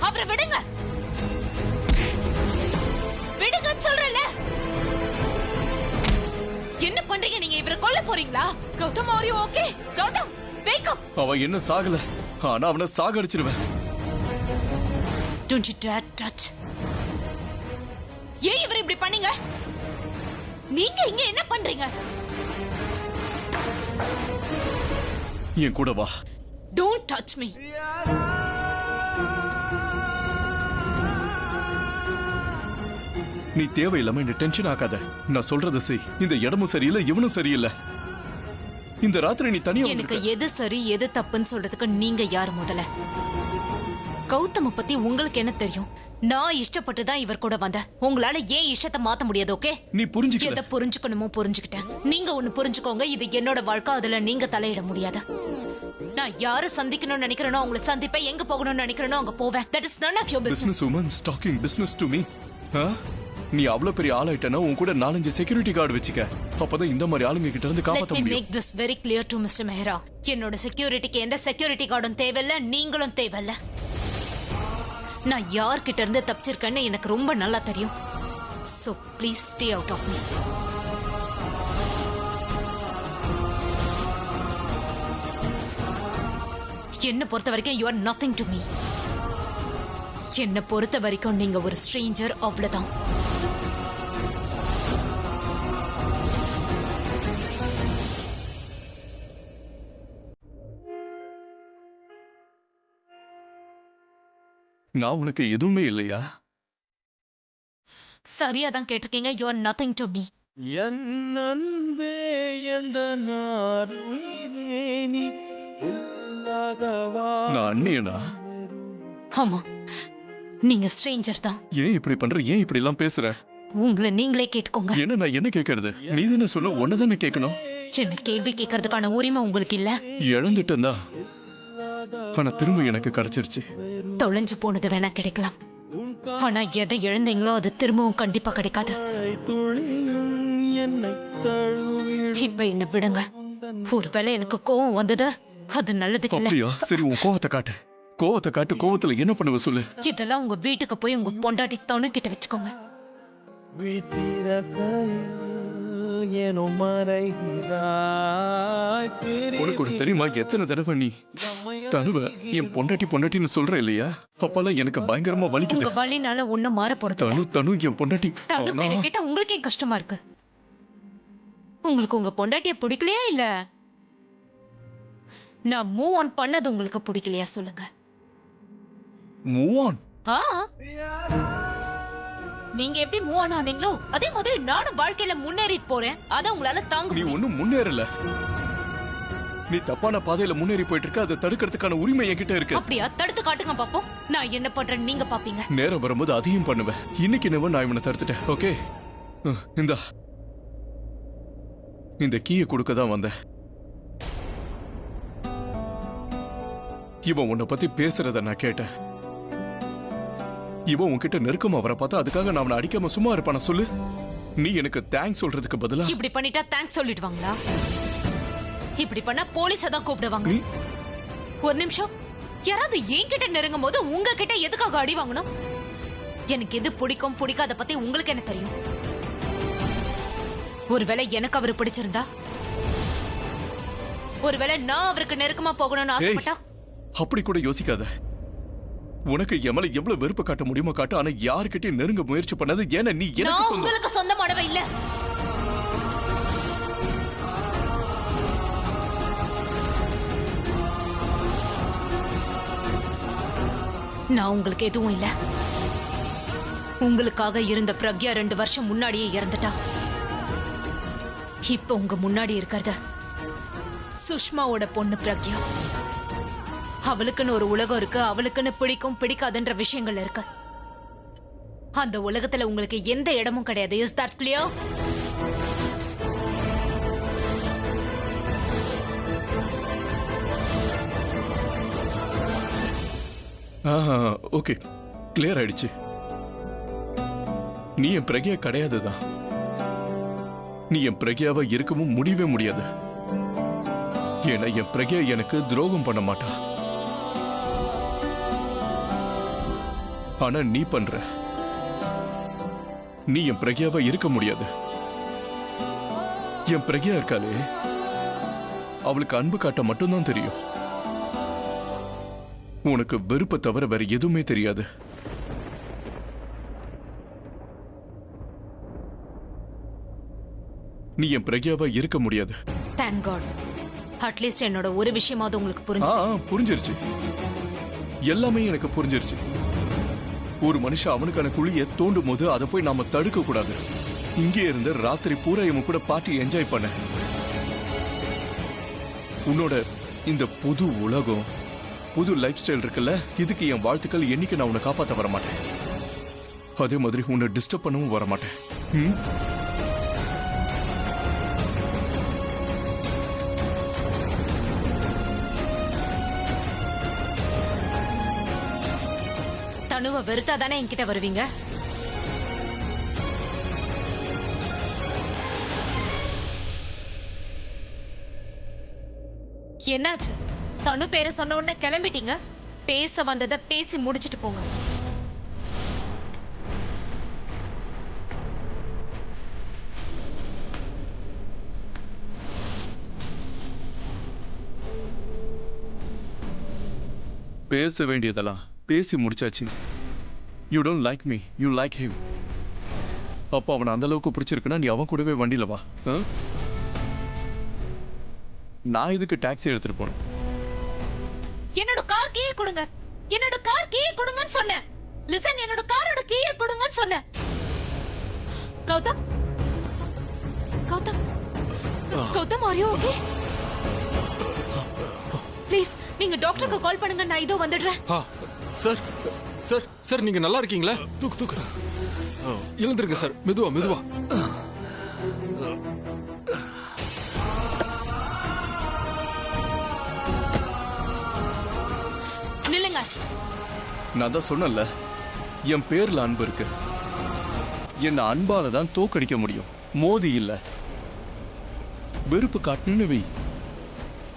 அவரை விடுங்க, விடுங்கன்னு சொல்றல. என்ன பண்றீங்க நீங்க? இவரை கொல்ல போறீங்களா? Gautham, are you okay? Gautham, wake up. அவன் என்ன சாகல, ஆனா அவனை சாகடிச்சிருவேன். Don't you dare touch. ஏன் இவர் இப்படி பண்ணீங்க? நீங்க இங்க என்ன பண்றீங்க? என் கூட வா. Don't touch me. நீ தேவையில்லாம என்ன டென்ஷன் ஆக்காத. நான் சொல்றத செய். இந்த இடமும் சரியில்லை, இவனும் சரியில்லை. இந்த ராத்திரி நீ தனியா எனக்கு எது சரி எது தப்புன்னு சொல்றதுக்கு நீங்க யாரு முதல்ல? கௌதம பத்தி உங்களுக்கு என்ன தெரியும்? நான் இஷ்டப்பட்டுதான் இவர் கூட வந்தேன். உங்களால ஏன் இஷ்டத்தை மாத்த முடியாது? ஓகே, நீ புரிஞ்சுக்க. எதை புரிஞ்சுக்கணுமோ புரிஞ்சுக்கிட்டேன். நீங்க ஒண்ணு புரிஞ்சுக்கோங்க, இது என்னோட வாழ்க்கை, அதுல நீங்க தலையிட முடியாது. நான் யாரை சந்திக்கணும்னு நினைக்கிறேனோ அவங்களை சந்திப்பேன், எங்க போகணும்னு நினைக்கிறேனோ அங்க போவேன். That is none of your business. Business woman talking business to me. நீ அவ்வளவு பெரிய ஆளாயிட்டனா உன் கூட 4-5 செக்யூரிட்டி கார்டு வச்சுக்க. அப்பதான் இந்த மாதிரி ஆளுங்க கிட்ட இருந்து காப்பாத்த முடியும். Let me make this very clear to Mr. Mehra. என்னோட செக்யூரிட்டிக்கு எந்த செக்யூரிட்டி கார்டும் தேவையில்ல, நீங்களும் தேவையில்ல. நான் யார்கிட்ட இருந்து தப்பிச்சிருக்கேன்னு எனக்கு ரொம்ப நல்லா தெரியும். So please stay out of me. என்ன பொறுத்த வரைக்கும் you are nothing to me. என்ன பொறுத்த வரைக்கும் நீங்க ஒரு stranger, அவ்வளவுதான். நான் உனக்கு எதுவுமே இல்லையா? சரியா தான் கேட்டிருக்கீங்க. You are nothing to me. நான் அண்ணியனா? ஆமா, நீங்க ஸ்ட்ரேஞ்சர் தான். ஏன் இப்படி பண்ற? ஏன் இப்படி எல்லாம் பேசுற? உங்களை நீங்களே கேட்டுக்கோங்க. என்ன நான் என்ன கேட்கறது? நீ தானே சொல்ல, ஒன்னதானே கேட்கணும். என்ன கேள்வி கேட்கறதுக்கான உரிமை உங்களுக்கு இல்ல. இழந்துட்டேன் தான், ஆனா திரும்ப எனக்கு கிடைச்சிருச்சு. தொலைஞ்சு போனது வேணா கிடைக்கலாம், ஆனா எதை இழந்தீங்களோ அது திரும்பவும் கண்டிப்பா கிடைக்காது. இப்ப என்ன விடுங்க. ஒருவேளை எனக்கு கோவம் வந்தது, அது நல்லதுக்கு இல்ல. அப்படியா? சரி, உன் கோவத்தை காட்டு. கோவத்தை காட்டு. கோவத்துல என்ன பண்ணுவ சொல்லு. இதெல்லாம் உங்க வீட்டுக்கு போய் உங்க பொண்டாட்டி தனு கிட்ட வச்சுக்கோங்க. உனக்கு ஒரு தெரியுமா எத்தனை தடவை நீ தனுவ என் பொண்டாட்டின்னு சொல்ற இல்லையா? அப்பெல்லாம் எனக்கு பயங்கரமா வலிக்குது. உங்க வலினால ஒண்ணும் மாற போறது. தனு என் பொண்டாட்டி. தனு பேரை கேட்டா உங்களுக்கே கஷ்டமா இருக்கு. உங்களுக்கு உங்க பொண்டாட்டிய பிடிக்கலையா இல்ல நான் மூவ் ஆன் பண்ணது உங்களுக்கு பிடிக்கலையா? சொல்லுங்க. Move on? நீங்க எப்படி மூவ் ஆன் ஆனீங்களோ அதே மாதிரி நானும் வாழ்க்கையில முன்னேறிட்டு போறேன். அத உங்களால தாங்க. நீ ஒண்ணும் முன்னேறல. நீ தப்பான பாதையில முன்னேறி போயிட்டு இருக்க. அதை தடுக்கிறதுக்கான உரிமை என்கிட்ட இருக்கு. அப்படியா? தடுத்து காட்டுங்க பாப்போம். நான் என்ன பண்றேன்னு நீங்க பாப்பீங்க. நேரம் வரும்போது அதையும் பண்ணுவேன். இன்னைக்கு என்னவோ நான் இவனை தடுத்துட்டேன். ஓகே, இந்த கீயை கொடுக்க தான் வந்தேன். இவன் உன்னை பத்தி பேசுறத நான் கேட்டேன். இவன் உன்கிட்ட நெருக்கமா வர பார்த்தா அதுக்காக நான் அவனை அடிக்காம சும்மா இருப்பான சொல்லு? நீ எனக்கு தேங்க்ஸ் சொல்றதுக்கு பதிலா இப்படி பண்ணிட்டா தேங்க்ஸ் சொல்லிடுவாங்களா? இப்படி பண்ணா போலீஸ தான் கூப்பிடுவாங்க. ஒரு நிமிஷம், யாராவது என்கிட்ட நெருங்கும் போது உங்ககிட்ட எதுக்காக அடி வாங்கணும்? எனக்கு எது பிடிக்கும் பிடிக்காத பத்தி உங்களுக்கு என்ன தெரியும்? ஒருவேளை எனக்கு அவரு பிடிச்சிருந்தா, ஒருவேளை நான் அவருக்கு நெருக்கமா போகணும்னு ஆசைப்பட்டா? அப்படி கூட யோசிக்காத. உனக்கு எமல எவ்வளவு வெறுப்பு காட்ட முடியுமோ காட்டு. ஆனா யாருக்கிட்டையும் நெருங்க முயற்சி பண்ணது ஏன்னா நீ எனக்கு உங்களுக்கு சொந்தமானவ இல்ல. நான் உங்களுக்கு எதுவும் இல்ல. உங்களுக்காக இருந்த பிரக்யா 2 வருஷம் முன்னாடியே இறந்துட்டா. இப்ப உங்க முன்னாடி இருக்கிறது சுஷ்மாவோட பொண்ணு பிரக்யா. அவளுக்குன்னு ஒரு உலகம் இருக்கு. அவளுக்குன்னு பிடிக்கும் பிடிக்காதுன்ற விஷயங்கள் இருக்கு. அந்த உலகத்துல உங்களுக்கு எந்த இடமும் கிடையாது. Is that clear? Okay, clear ஆயிடுச்சு. நீ என் பிரக்யா கிடையாதுதான். நீ என் பிரக்யாவா இருக்கவும் முடியவே முடியாது. ஏன்னா என் பிரக்யா எனக்கு துரோகம் பண்ண மாட்டா. ஆனா நீ பண்ற. நீ என் பிரக்யாவா இருக்க முடியாது. என் பிரக்யா இருக்காளே, அவளுக்கு அன்பு காட்ட மட்டும்தான் தெரியும். உனக்கு வெறுப்பை தவிர வேற எதுவுமே தெரியாது. நீ என் பிரக்யாவா இருக்க முடியாது. Thank God. அட்லீஸ்ட் என்னோட ஒரு விஷயமாவது உங்களுக்கு புரிஞ்சிருச்சு. எல்லாமே எனக்கு புரிஞ்சிருச்சு. ஒரு மனுஷன் அவனுக்கான குழியை தோண்டும் போது அதை போய் நாம தடுக்க கூடாது. இங்கே இருந்து ராத்திரி பூரா இவன் கூட பார்ட்டி என்ஜாய் பண்ண. உன்னோட இந்த புது உலகம், புது லைஃப் ஸ்டைல் இருக்குல்ல, இதுக்கு என் வாழ்த்துக்கள். என்னைக்கு நான் உன்னை காப்பாற்ற வர மாட்டேன். அதே மாதிரி உன்னை டிஸ்டர்ப் பண்ணவும் வர மாட்டேன். தனுவை வெறுத்தா தானே என்கிட்ட வருவீங்க? என்னாச்சு? தனு பேரை சொன்ன உடனே கிளம்பிட்டீங்க. பேச வந்ததை பேசி முடிச்சிட்டு போங்க. பேச வேண்டியதெல்லாம் பேசி முடிச்சாச்சு. You don't like me, you like him. அப்போ அவனை அந்த அளவுக்கு பிடிச்சிருக்குன்னா நீ அவன் கூடவே வண்டியில வா. நான் இதுக்கு டாக்ஸி எடுத்துட்டு போனேன். என்னோட கார் கீயை கொடுங்க, என்னோட கார் கீயை கொடுங்கன்னு சொன்னேன். லிசன், என்னோட காரோட கீயை கொடுங்கன்னு சொன்னேன். Gautham, Gautham, Gautham, are you okay? Please நீங்க டாக்டருக்கு கால் பண்ணுங்க, நான் இதோ வந்துடுறேன். சார் சார் சார், நீங்க நல்லா இருக்கீங்களா? தூக்கு தூக்கு, எழுந்திருங்க சார், மெதுவா மெதுவா. நில்லுங்க. நான் தான் சொன்னல, என் பேர்ல அன்பு இருக்கு. என்ன அன்பால தான் தோக்கடிக்க முடியும், மோதி இல்ல. வெறுப்பு காட்டுன்னு வை,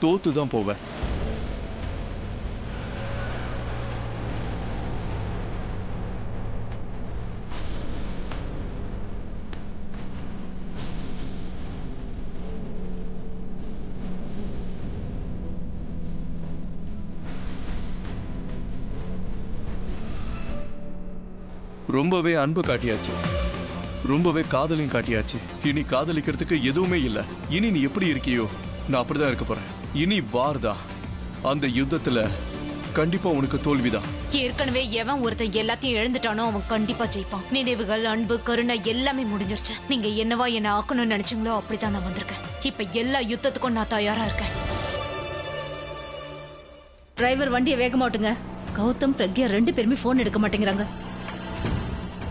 தோத்து தான் போவேன். ரொம்பவே அன்பு காட்டியாச்சு, ரொம்பவே காதலையும் காட்டியாச்சு. இனி காதலிக்கிறதுக்கு எதுவுமே இல்ல. இனி நீ எப்படி இருக்கியோ நான் அப்படிதான் இருக்க போறேன். இனி வார்தான். அந்த யுத்தத்துல கண்டிப்பா உனக்கு தோல்விதான். ஏற்கனவே எவன் ஒருத்தன் எல்லாத்தையும் எழுந்துட்டானோ அவன் கண்டிப்பா ஜெயிப்பான். நினைவுகள், அன்பு, கருணை எல்லாமே முடிஞ்சிருச்சு. நீங்க என்னவா என்ன ஆக்கணும்னு நினைச்சீங்களோ அப்படித்தான் நான் வந்திருக்கேன். இப்ப எல்லா யுத்தத்துக்கும் நான் தயாரா இருக்கேன். டிரைவர் வண்டியை வேக மாட்டுங்க. கௌதம், பிரக்யா ரெண்டு பேருமே போன் எடுக்க மாட்டேங்கிறாங்க.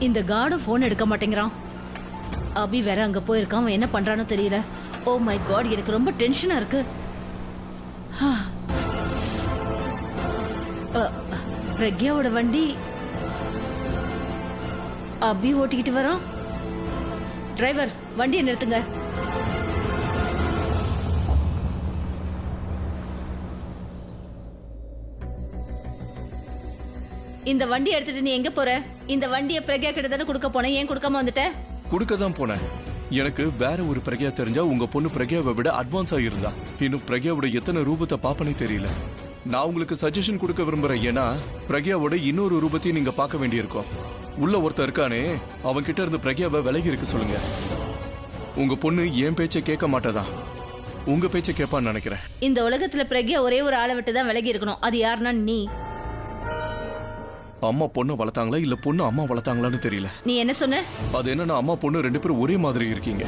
இந்த கார்டும் போன் எடுக்க மாட்டேங்கிறான். அபி வேற அங்க போயிருக்கான். அவன் என்ன பண்றானோ தெரியல. ஓ மை காட், எனக்கு ரொம்ப டென்ஷனா இருக்கு. பிரக்யாவோட வண்டி அபி ஓட்டிக்கிட்டு வரான். டிரைவர் வண்டியை நிறுத்துங்க. இந்த வண்டி எடுத்துட்டு நீ எங்க போற? இந்த வண்டியை பிரக்யா கிட்ட தானே கொடுக்க போனேன், ஏன் கொடுக்காம வந்துட்ட? கொடுக்க தான் போனேன். எனக்கு வேற ஒரு பிரக்யா தெரிஞ்சா உங்க பொண்ணு பிரக்யாவை விட அட்வான்ஸா இருந்தா. இன்னும் பிரக்யாவோட எத்தனை ரூபத்தை பாப்பனே தெரியல. நான் உங்களுக்கு சஜஷன் கொடுக்க விரும்புறேன். ஏன்னா பிரக்யாவோட இன்னொரு ரூபத்தையும் நீங்க பார்க்க வேண்டியிருக்கும். உள்ள ஒருத்தர் இருக்கானே, அவன் கிட்ட இருந்து பிரக்யாவை விலகி இருக்க சொல்லுங்க. உங்க பொண்ணு என் பேச்சை கேட்க மாட்டதான், உங்க பேச்சை கேட்பான்னு நினைக்கிறேன். இந்த உலகத்துல பிரக்யா ஒரே ஒரு ஆளை விட்டு தான் விலகி இருக்கணும். அது யாருன்னா நீ. அம்மா பொண்ணு வளர்த்தாங்களா இல்ல பொண்ணு அம்மா வளர்த்தாங்களான்னு தெரியல. நீ என்ன சொன்ன? அது என்னன்னா அம்மா பொண்ணு ரெண்டு பேரும் ஒரே மாதிரி இருக்கீங்க.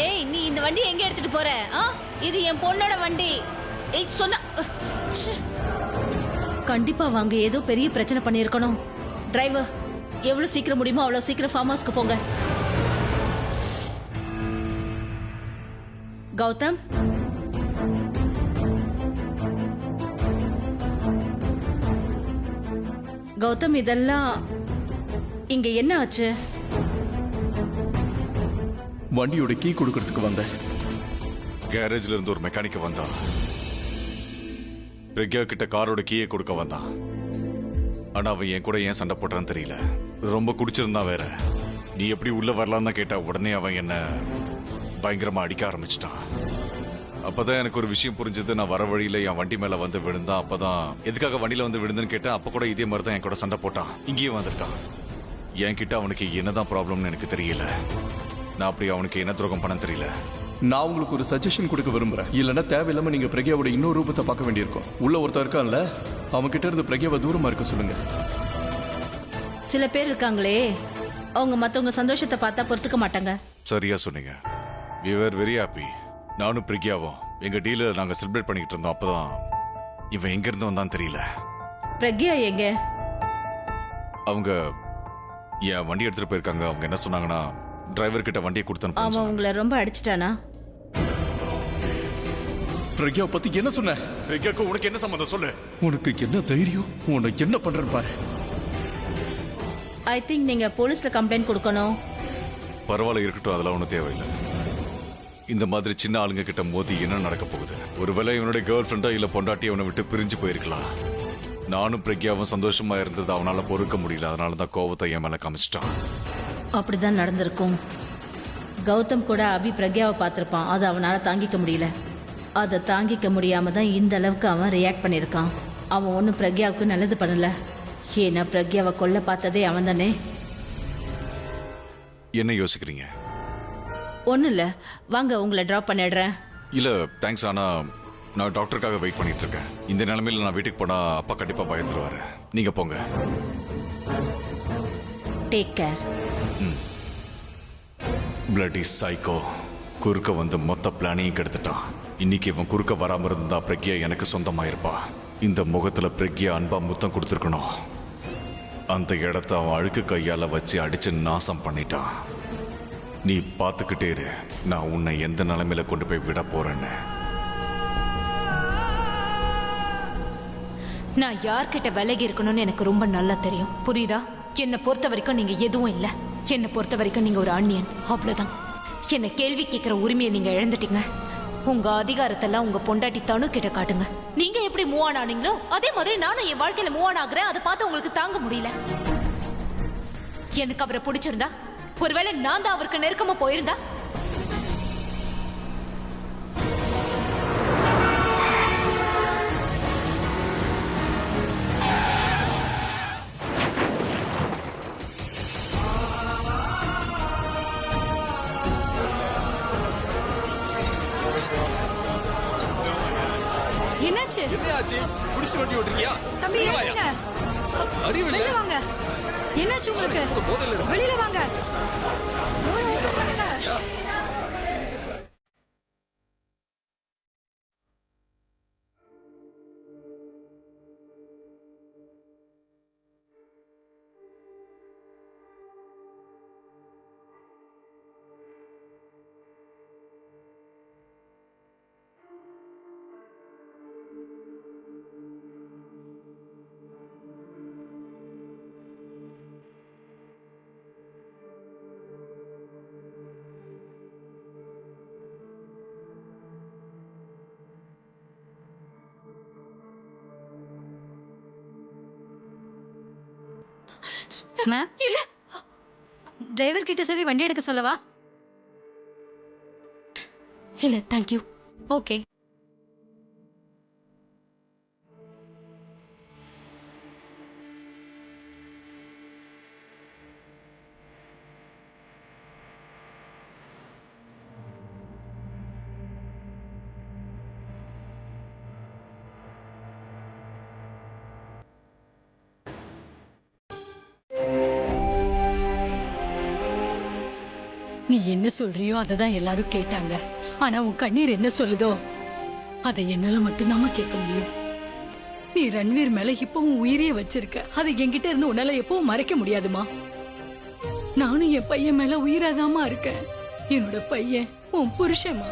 ஏய், நீ இந்த வண்டி எங்க எடுத்துட்டு போற? இது என் பொண்ணோட வண்டி. ஏய் சொன்ன. கண்டிப்பா வாங்க, ஏதோ பெரிய பிரச்சனை பண்ணிருக்கணும். டிரைவர், எவ்வளவு சீக்கிரம் முடியுமோ அவ்வளவு சீக்கிரம் ஃபார்ம் ஹவுஸ்க்கு போங்க. கௌதம், கௌதம், இதெல்லாம் இங்க என்ன ஆச்சு? வண்டியோட கீ கொடுக்கறதுக்கு வந்தேன். கேரேஜ்ல இருந்து ஒரு மெக்கானிக் வந்தான். பிரக்யா கிட்ட காரோட கீயை கொடுக்க வந்தான். ஆனா அவன் என் கூட ஏன் சண்டை போட்டான்னு தெரியல. ரொம்ப குடிச்சிருந்தான் வேற. நீ எப்படி உள்ள வரலான்னு தான் கேட்டா உடனே அவன் என்ன பயங்கரமா அடிக்க ஆரம்பிச்சிட்டான். அப்பதான் எனக்கு ஒரு விஷயம் புரிஞ்சது. நான் வர வழியில என் வண்டி மேல வந்து விழுந்தான். அப்பதான் எதுக்காக வண்டியில வந்து விழுந்துன்னு கேட்டேன். அப்ப கூட இதே மாதிரி தான் என் கூட சண்டை போட்டான். இங்கேயே வந்திருக்கான். என்கிட்ட அவனுக்கு என்னதான் ப்ராப்ளம்னு எனக்கு தெரியல. நான் அப்படி அவனுக்கு என்ன துரோகம் பண்ண தெரியல. நான் உங்களுக்கு ஒரு சஜஷன் கொடுக்க விரும்புறேன். இல்லைன்னா தேவையில்லாம நீங்க பிரக்யாவோட இன்னொரு ரூபத்தை பார்க்க வேண்டியிருக்கும். உள்ள ஒருத்தர் இருக்கான்ல, அவன் கிட்ட இருந்து பிரக்யாவை தூரமா இருக்க சொல்லுங்க. சில பேர் இருக்காங்களே, அவங்க மத்தவங்க சந்தோஷத்தை பார்த்தா பொறுத்துக்க மாட்டாங்க. சரியா சொன்னீங்க. we were very happy. நானும் பிரக்யாவும் எங்க டீல நாங்க செலிப்ரேட் பண்ணிக்கிட்டு இருந்தோம். அப்பதான் இவன் எங்க இருந்து வந்தான்னு தெரியல. பிரக்யா எங்க? அவங்க என் வண்டி எடுத்துட்டு போயிருக்காங்க. அவங்க என்ன சொன்னாங்கன்னா, டிரைவர் கிட்ட வண்டியை கொடுத்தேன். அவன் உங்களை ரொம்ப அடிச்சிட்டானா? பிரக்யா பத்தி என்ன சொன்ன? பிரக்யாக்கு உனக்கு என்ன சம்பந்தம் சொல்லு. உனக்கு என்ன தைரியம்? உனக்கு என்ன பண்றேன்னு பாரு. ஐ திங்க் நீங்க போலீஸ்ல கம்ப்ளைண்ட் கொடுக்கணும். பரவாயில்ல, இருக்கட்டும். அதெல்லாம் ஒன்றும் தேவையில்லை. இந்த மாதிரி சின்ன ஆளுங்க கிட்ட மோதி என்ன நடக்க போகுது? ஒருவேளை இவனுடைய கேர்ள் ஃப்ரெண்டா இல்ல பொண்டாட்டி அவனை விட்டு பிரிஞ்சு போயிருக்கலாம். நானும் பிரக்யாவும் சந்தோஷமா இருந்தது அவனால பொறுக்க முடியல. அதனாலதான் கோவத்தை என் மேல காமிச்சிட்டான். அப்படிதான் நடந்திருக்கும். கௌதம் கூட அபி பிரக்யாவை பார்த்திருப்பான். அது அவனால தாங்கிக்க முடியல. அதை தாங்கிக்க முடியாம தான் இந்த அளவுக்கு அவன் ரியாக்ட் பண்ணியிருக்கான். அவன் ஒன்றும் பிரக்யாவுக்கு நல்லது பண்ணல. ஏன்னா பிரக்யாவை கொல்ல பார்த்ததே அவன் தானே. என்ன யோசிக்கிறீங்க? ஒன்றும் இல்லை, வாங்க உங்களை ட்ராப் பண்ணிடுறேன். இல்ல தேங்க்ஸ். ஆனா நான் டாக்டருக்காக வெயிட் பண்ணிட்டு இருக்கேன். இந்த நிலைமையில நான் வீட்டுக்கு போனா அப்பா கண்டிப்பா பயந்துருவாரு. நீங்க போங்க. Take care. பிளடி சைக்கோ குறுக்க வந்து மொத்த பிளானையும் கெடுத்துட்டான். இன்னைக்கு இவன் குறுக்க வராம இருந்தா பிரக்யா எனக்கு சொந்தமாயிருப்பா. இந்த முகத்துல பிரக்யா அன்பா முத்தம் கொடுத்துருக்கணும். அந்த இடத்த அவன் அழுக்கு கையால வச்சு அடிச்சு நாசம் பண்ணிட்டான். நீ பார்த்துக்கிட்டே இரு, நான் உன்னை எந்த நிலைமையில கொண்டு போய் விட போறேன்னு. நான் யார்கிட்ட விலகி இருக்கணும்னு எனக்கு ரொம்ப நல்லா தெரியும். புரியுதா? என்னை பொறுத்த வரைக்கும் நீங்க எதுவும் இல்ல. என்னை பொறுத்த வரைக்கும் நீங்க ஒரு அந்நியன், அவ்வளவுதான். என்னை கேள்வி கேட்கிற உரிமையை நீங்க இழந்துட்டீங்க. உங்க அதிகாரத்தெல்லாம் உங்க பொண்டாட்டி தனு கிட்ட காட்டுங்க. நீங்க எப்படி மூவ் ஆன் ஆனீங்களோ அதே மாதிரி நானும் என் வாழ்க்கையில மூவ் ஆன் ஆகுறேன். அதை பார்த்து உங்களுக்கு தாங்க முடியல. எனக்கு அவரை பிடிச்சிருந்தா, ஒருவேளை நான் தான் அவருக்கு நெருக்கமா போயிருந்தா, என்னாச்சு? என்னையாச்சு? குடிச்சிட்டு வண்டி ஓட்டுறீங்க? தம்பி ஏறுங்க. அறிவு இல்ல. வெளியில வாங்க. என்னாச்சு உங்களுக்கு? போதையில இருக்கு. வெளியில வாங்க. மேம், டிரைவர் கிட்ட சொல்லி வண்டி எடுக்க சொல்லவா? இல்ல தேங்க்யூ. ஓகே. நீ என்ன சொல்றியோ அததான் எல்லாரும் கேட்டாங்க. ஆனா உன் கண்ணீர் என்ன சொல்லுதோ அதை என்னால மட்டும்தாம்மா கேட்க முடியும். நீ ரன்வீர் மேல இப்பவும் உயிரையே வச்சிருக்க. அதை என்கிட்ட இருந்து உன்னால எப்பவும் மறைக்க முடியாதுமா. நானும் என் பையன் மேல உயிராதாமா இருக்கேன். என்னோட பையன் உன் புருஷமா.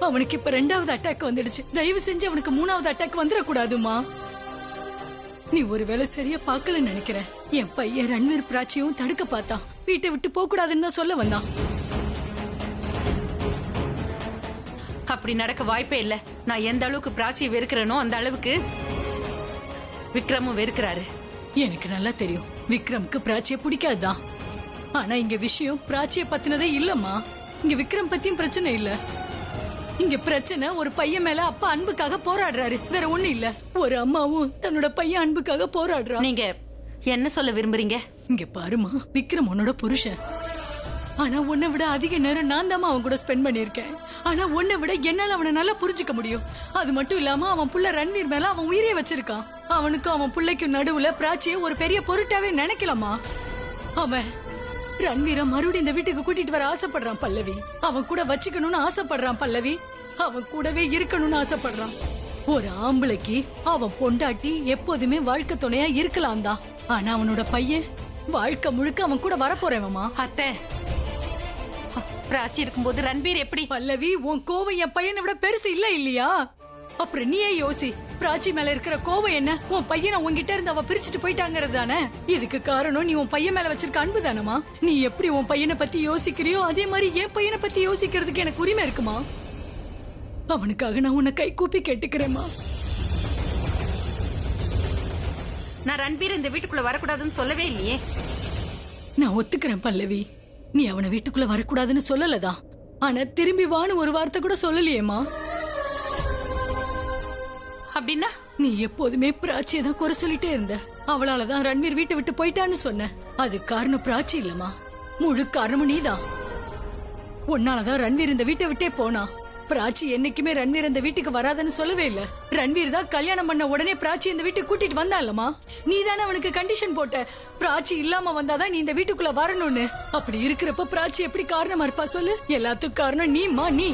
அவனுக்கு இப்ப 2வது அட்டாக் வந்துடுச்சு. தயவு செஞ்சு அவனுக்கு 3வது அட்டாக் வந்துடக்கூடாதுமா. நீ ஒருவேளை சரியா பார்க்கலன்னு நினைக்கிறேன். என் பையன் ரன்வீர் பிராச்சியும் தடுக்க பார்த்தான். வீட்டை விட்டு போக கூடாதுன்னு தான் சொல்ல வந்தான். அப்படி நடக்க வாய்ப்பே இல்ல. நான் எந்த அளவுக்கு பிராச்சியை வெறுக்கிறேனோ அந்த அளவுக்கு விக்ரமும் வெறுக்கிறாரு. எனக்கு நல்லா தெரியும் விக்ரம்க்கு பிராச்சிய பிடிக்காதுதான். ஆனா இங்க விஷயம் பிராச்சிய பத்தினதே இல்லம்மா. இங்க விக்ரம் பத்தியும் பிரச்சனை இல்ல. இங்க பிரச்சனை ஒரு பையன் மேல அப்பா அன்புக்காக போராடுறாரு, வேற ஒண்ணு இல்ல. ஒரு அம்மாவும் தன்னோட பையன் அன்புக்காக போராடுறா. நீங்க என்ன சொல்ல விரும்புறீங்க? இங்க பாருமா, விக்ரம் உன்னோட புருஷன். ஆனா உன்னை விட அதிக நேரம் நான் தான் அவன் கூட ஸ்பெண்ட் பண்ணிருக்கேன். ஆனா உன்னை விட என்னால அவனை நல்லா புரிஞ்சுக்க முடியும். அது மட்டும் இல்லாம அவன் புள்ள ரன்வீர் மேல அவன் உயிரே வச்சிருக்கான். அவனுக்கும் அவன் புள்ளைக்கும் நடுவுல பிராச்சிய ஒரு பெரிய பொருட்டாவே நினைக்கலாமா? அவன் ரன்வீர மறுபடியும் இந்த வீட்டுக்கு கூட்டிட்டு வர ஆசைப்படுறான் பல்லவி. அவன் கூட வச்சுக்கணும்னு ஆசைப்படுறான் பல்லவி. அவன் கூடவே இருக்கணும்னு ஆசைப்படுறான். ஒரு ஆம்பளைக்கு அவன் பொண்டாட்டி எப்போதுமே வாழ்க்கை துணையா இருக்கலாம் தான். ஆனா அவனோட பையன் வாழ்க்கை முழுக்க அவன் கூட வரப்போறேவமா. அத்தை, பிராச்சி இருக்கும்போது ரன்பீர் எப்படி? பல்லவி, உன் கோவம் என் பையனை விட பெருசு இல்ல இல்லையா? அப்புறம் நீயே யோசி, பிராச்சி மேல இருக்கிற கோவம் என்ன? உன் பையனை உன்கிட்ட இருந்து அவ பிரிச்சுட்டு போயிட்டாங்கிறது தானே. இதுக்கு காரணம் நீ உன் பையன் மேல வச்சிருக்க அன்பு தானமா. நீ எப்படி உன் பையனை பத்தி யோசிக்கிறியோ அதே மாதிரி என் பையனை பத்தி யோசிக்கிறதுக்கு எனக்கு உரிமை இருக்குமா? அவனுக்காக நான் உன்னை கை கூப்பி கேட்டுக்கிறேமா. நான் ரன்பீர் இந்த வீட்டுக்குள்ள வரக்கூடாதுன்னு சொல்லவே இல்லையே. நான் ஒத்துக்கிறேன் பல்லவி, நீ அவனை வீட்டுக்குள்ள வரக்கூடாதுன்னு சொல்லலதான். ஆனா திரும்பி வான்னு ஒரு வார்த்தை கூட சொல்லலையேமா. அப்படின்னா நீ எப்போதுமே பிராச்சியை தான் குறை சொல்லிட்டே இருந்த. அவளாலதான் ரன்வீர் வீட்டை விட்டு போயிட்டான்னு சொன்ன. அது காரணம் பிராச்சி இல்லமா, முழு காரணமும் நீதான். உன்னாலதான் ரன்வீர் இந்த வீட்டை விட்டே போனா. பிராச்சி என்னைக்குமே ரன்வீர் இந்த வீட்டுக்கு வராதுன்னு சொல்லவே இல்ல. ரன்வீர் தான் கல்யாணம் பண்ண உடனே பிராச்சி இந்த வீட்டுக்கு கூட்டிட்டு வந்தாலமா. நீ தானே அவனுக்கு கண்டிஷன் போட்ட, பிராச்சி இல்லாம வந்தாதான் நீ இந்த வீட்டுக்குள்ள வரணும்னு. அப்படி இருக்கிறப்ப பிராச்சி எப்படி காரணமா இருப்பா சொல்லு? எல்லாத்துக்கும் காரணம் நீமா. நீ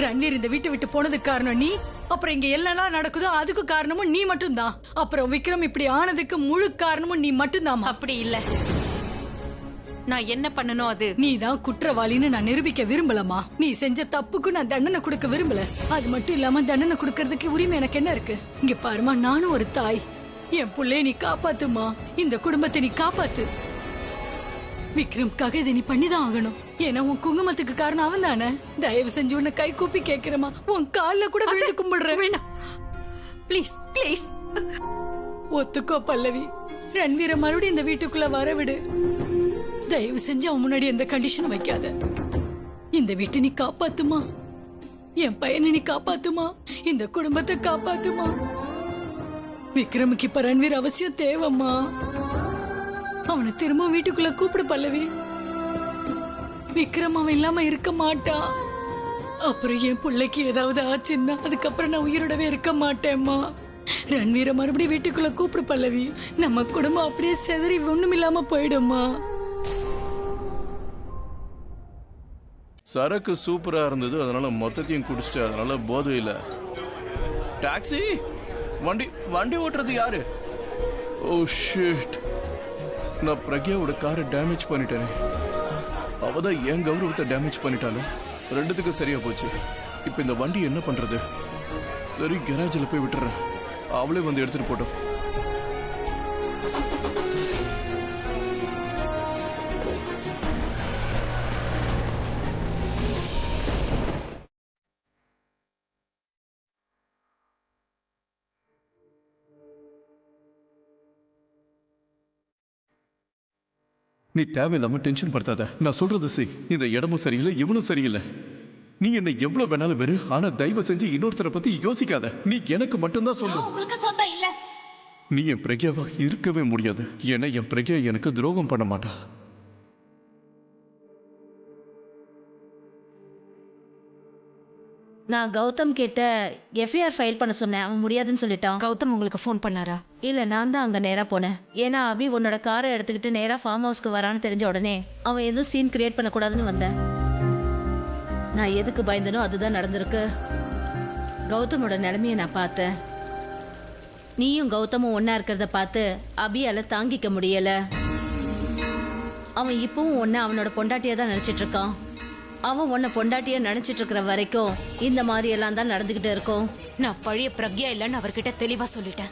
ரன்வீர் இந்த வீட்டை விட்டு போனதுக்கு காரணம் நீ. அப்புறம் இங்க எல்லாம் நடக்குதோ அதுக்கு காரணமும் நீ மட்டும்தான். அப்புறம் விக்ரம் இப்படி ஆனதுக்கு முழு காரணமும் நீ மட்டும்தான். அப்படி இல்ல, நான் என்ன பண்ணணும் அது. நீ தான் குற்றவாளின்னு நான் நிரூபிக்க விரும்பலமா. நீ செஞ்ச தப்புக்கு நான் தண்டனை கொடுக்க விரும்பல. அது மட்டும் இல்லாம தண்டனை கொடுக்கறதுக்கு உரிமை எனக்கு என்ன இருக்கு? இங்க பாருமா, நானும் ஒரு தாய். என் புள்ளைய நீ காப்பாத்துமா. இந்த குடும்பத்தை நீ காப்பாத்து. விக்ரம்காக இதை நீ பண்ணிதான் ஆகணும். ஏன்னா உன் குங்குமத்துக்கு காரணம் அவன் தானே. தயவு செஞ்சு உன்னை கை கூப்பி கேட்கிறமா, உன் கால்ல கூட விழுந்து கும்பிடுறேன். ப்ளீஸ் ப்ளீஸ் ஒத்துக்கோ பல்லவி. ரன்வீர மறுபடியும் இந்த வீட்டுக்குள்ள வரவிடு. தயவு செஞ்சு அவன் முன்னாடி எந்த கண்டிஷனும் வைக்காத. இந்த வீட்டை நீ காப்பாத்துமா. என் பையனை நீ காப்பாத்துமா. இந்த குடும்பத்தை காப்பாத்துமா. விக்ரமுக்கு இப்ப ரன்வீர் அவசியம் தேவைம்மா. அவனை திரும்ப வீட்டுக்குள்ள கூப்பிடு பல்லவி. விக்ரம் அவன் இல்லாம இருக்க மாட்டான். அப்புறம் என் பிள்ளைக்கு ஏதாவது ஆச்சுன்னா அதுக்கப்புறம் நான் உயிரோடவே இருக்க மாட்டேம்மா. ரன்வீர மறுபடியும் வீட்டுக்குள்ள கூப்பிடு பல்லவி. நம்ம குடும்பம் அப்படியே செதறி ஒண்ணும் இல்லாம போயிடுமா. சரக்கு சூப்பரா இருந்தது, அதனால மொத்தத்தையும் குடிச்சிட்டு, அதனால போதும் இல்ல. டாக்ஸி, வண்டி வண்டி ஓட்டுறது யாரு? ஓ ஷிட், நான் பிரக்யாவோட காரை டேமேஜ் பண்ணிட்டேனே. அவதான் என் கௌரவத்தை டேமேஜ் பண்ணிட்டாலும் ரெண்டுத்துக்கும் சரியா போச்சு. இப்ப இந்த வண்டி என்ன பண்றது? சரி, கராஜில் போய் விட்டுறேன், அவளே வந்து எடுத்துட்டு போட்டோம். நீ தேவையில்லாம டென்ஷன் படுத்தாத. நான் சொல்றது செய். இந்த இடமும் சரியில்லை, இவனும் சரியில்லை. நீ என்ன எவ்வளவு வேணாலும் வெறு, ஆனா தயவு செஞ்சு இன்னொருத்தரை பத்தி யோசிக்காத. நீ எனக்கு மட்டும்தான் சொல்லு. நீ என் பிரக்யாவா இருக்கவே முடியாது. ஏன்னா என் பிரக்யா எனக்கு துரோகம் பண்ண மாட்டா. நான் கௌதம் கிட்ட எஃப்ஐஆர் ஃபைல் பண்ண சொன்னேன். அவன் முடியாதுன்னு சொல்லிட்டான். கௌதம் உங்களுக்கு ஃபோன் பண்ணாரா? இல்லை, நான் தான் அங்கே நேராக போனேன். ஏன்னா அபி உன்னோட காரை எடுத்துக்கிட்டு நேராக ஃபார்ம் ஹவுஸ்க்கு வரான்னு தெரிஞ்ச உடனே அவன் எதுவும் சீன் கிரியேட் பண்ணக்கூடாதுன்னு வந்தேன். நான் எதுக்கு பயந்தனோ அதுதான் நடந்திருக்கு. கௌதமோட நிலைமையை நான் பார்த்தேன். நீயும் கௌதமும் ஒன்றா இருக்கிறத பார்த்து அபியால் தாங்கிக்க முடியலை. அவன் இப்பவும் ஒன்று அவனோட பொண்டாட்டியாக தான் நினச்சிட்டு இருக்கான். அவன் உன்னை பொண்டாட்டியா நினைச்சிட்டு இருக்கிற வரைக்கும் இந்த மாதிரி எல்லாம் தான் நடந்துகிட்டு இருக்கும். நான் பழைய பிரக்யா இல்லைன்னு அவர்கிட்ட தெளிவா சொல்லிட்டேன்.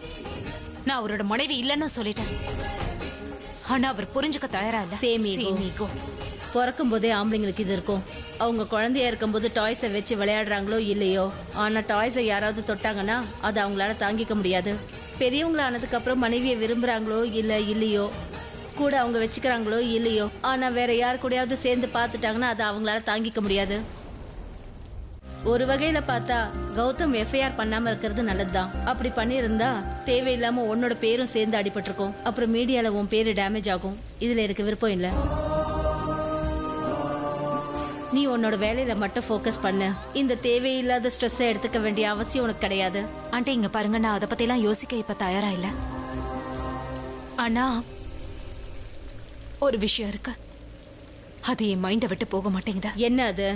நான் அவரோட மனைவி இல்லைன்னு சொல்லிட்டேன். ஆனா அவர் புரிஞ்சுக்க தயாரா இல்ல. Same ego. பிறக்கும் போதே ஆம்பளைங்களுக்கு இது இருக்கும். அவங்க குழந்தையா இருக்கும்போது டாய்ஸை வச்சு விளையாடுறாங்களோ இல்லையோ, ஆனா டாய்ஸை யாராவது தொட்டாங்கன்னா அதை அவங்களால தாங்கிக்க முடியாது. பெரியவங்கள ஆனதுக்கு அப்புறம் மனைவியை விரும்புறாங்களோ இல்லையோ கூட அவங்க வச்சுக்கிறாங்களோ இல்லையோ, ஆனா வேற யார் கூடயாவது சேர்ந்து பார்த்துட்டாங்கன்னா அதை அவங்களால தாங்கிக்க முடியாது. ஒரு வகையில பார்த்தா கௌதம் எஃப்ஐஆர் பண்ணாம இருக்கிறது நல்லதுதான். அப்படி பண்ணியிருந்தா தேவையில்லாம உன்னோட பேரும் சேர்ந்து அடிபட்டிருக்கும். அப்புறம் மீடியால உன் பேரு டேமேஜ் ஆகும். இதுல எனக்கு விருப்பம் இல்ல. நீ உன்னோட வேலையில மட்டும் ஃபோக்கஸ் பண்ணு. இந்த தேவையில்லாத ஸ்ட்ரெஸ் எடுத்துக்க வேண்டிய அவசியம் உனக்கு கிடையாது. ஆண்டி இங்க பாருங்க, நான் அதை பத்தி எல்லாம் யோசிக்க இப்ப தயாரா இல்ல. ஆனா ஒரு விஷயம் இருக்கு, அது என் மைண்ட விட்டு போக மாட்டேங்குது. என்ன அது?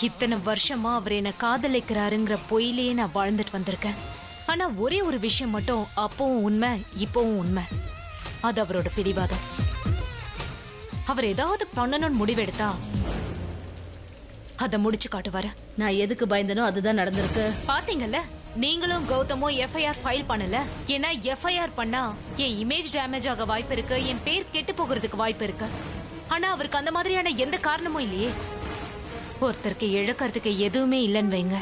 இத்தனை வருஷமா அவர் என்ன காதலிக்கிறாருங்கிற பொய்யிலேயே நான் வாழ்ந்துட்டு வந்திருக்கேன். ஆனா ஒரே ஒரு விஷயம் மட்டும் அப்பவும் உண்மை, இப்பவும் உண்மை. அது அவரோட பிடிவாதம். அவர் ஏதாவது பண்ணணும்னு முடிவெடுத்தா அதை முடிச்சு காட்டுவாரு. நான் எதுக்கு பயந்தனோ அதுதான் நடந்திருக்கு. பாத்தீங்கல்ல, நீங்களும் கௌதமும் எஃப்ஐஆர் ஃபைல் பண்ணல. ஏன்னா எஃப்ஐஆர் பண்ணா என் இமேஜ் டேமேஜ் ஆக வாய்ப்பு இருக்கு, என் பேர் கெட்டு போகிறதுக்கு வாய்ப்பு இருக்கு. ஆனா அவருக்கு அந்த மாதிரியான எந்த காரணமும் இல்லையே. ஒருத்தருக்கு இழக்கிறதுக்கு எதுவுமே இல்லைன்னு வைங்க,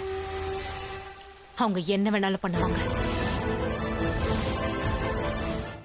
அவங்க என்ன வேணாலும் பண்ணுவாங்க.